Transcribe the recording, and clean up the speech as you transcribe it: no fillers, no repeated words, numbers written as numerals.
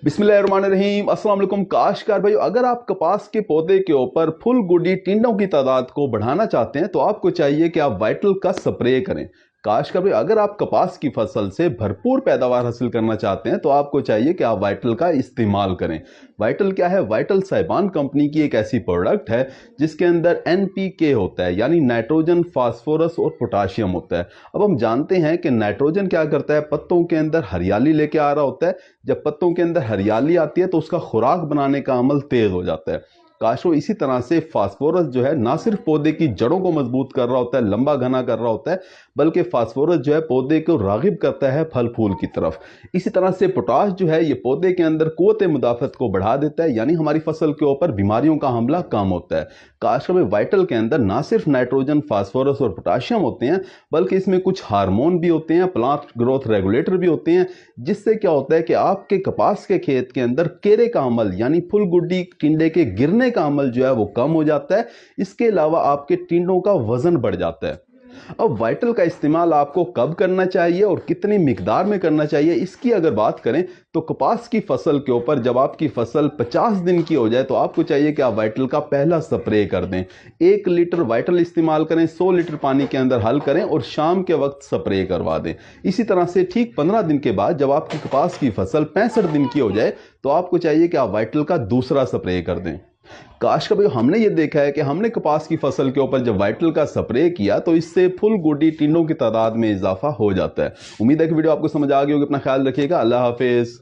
बिस्मिल्लाहिर्रहमानिर्रहीम अस्सलाम वालेकुम काश्तकार भाई, अगर आप कपास के पौधे के ऊपर फुल गुडी टिंडों की तादाद को बढ़ाना चाहते हैं तो आपको चाहिए कि आप वाइटल का स्प्रे करें। काश्तकार भाई, अगर आप कपास की फसल से भरपूर पैदावार हासिल करना चाहते हैं तो आपको चाहिए कि आप वाइटल का इस्तेमाल करें। वाइटल क्या है? वाइटल साइबान कंपनी की एक ऐसी प्रोडक्ट है जिसके अंदर एनपीके होता है, यानी नाइट्रोजन, फास्फोरस और पोटाशियम होता है। अब हम जानते हैं कि नाइट्रोजन क्या करता है, पत्तों के अंदर हरियाली लेके आ रहा होता है। जब पत्तों के अंदर हरियाली आती है तो उसका खुराक बनाने का अमल तेज हो जाता है। काशो इसी तरह से फास्फोरस जो है ना सिर्फ पौधे की जड़ों को मजबूत कर रहा होता है, लंबा घना कर रहा होता है, बल्कि फास्फोरस जो है पौधे को रागिब करता है फल फूल की तरफ। इसी तरह से पोटाश जो है ये पौधे के अंदर कुव्वत मुदाफत को बढ़ा देता है, यानी हमारी फसल के ऊपर बीमारियों का हमला कम होता है। काशो में वाइटल के अंदर ना सिर्फ नाइट्रोजन, फास्फोरस और पोटाशियम होते हैं, बल्कि इसमें कुछ हार्मोन भी होते हैं, प्लांट ग्रोथ रेगुलेटर भी होते हैं, जिससे क्या होता है कि आपके कपास के खेत के अंदर केरे का अमल यानी फुल गुड्डी टिंडे के गिरने का अमल जो है वो कम हो जाता है। इसके अलावा आपके टिंडों का वजन बढ़ जाता है। अब वाइटल का इस्तेमाल आपको कब करना चाहिए और कितनी मिकदार में करना चाहिए, इसकी अगर बात करें तो कपास की फसल के ऊपर जब आपकी फसल 50 दिन की हो जाए तो आपको चाहिए कि आप वाइटल का पहला स्प्रे कर दें। 1 लीटर वाइटल इस्तेमाल करें, 100 लीटर पानी के अंदर हल करें और शाम के वक्त स्प्रे करवा दें। इसी तरह से ठीक 15 दिन के बाद जब आपकी कपास की फसल 65 दिन की हो जाए तो आपको चाहिए कि आप वाइटल का दूसरा स्प्रे कर दें। काश कभी हमने ये देखा है कि हमने कपास की फसल के ऊपर जब वाइटल का स्प्रे किया तो इससे फुल गुडी टिंडों की तादाद में इजाफा हो जाता है। उम्मीद है कि वीडियो आपको समझ आ गई होगी। अपना ख्याल रखिएगा। अल्लाह हाफिज।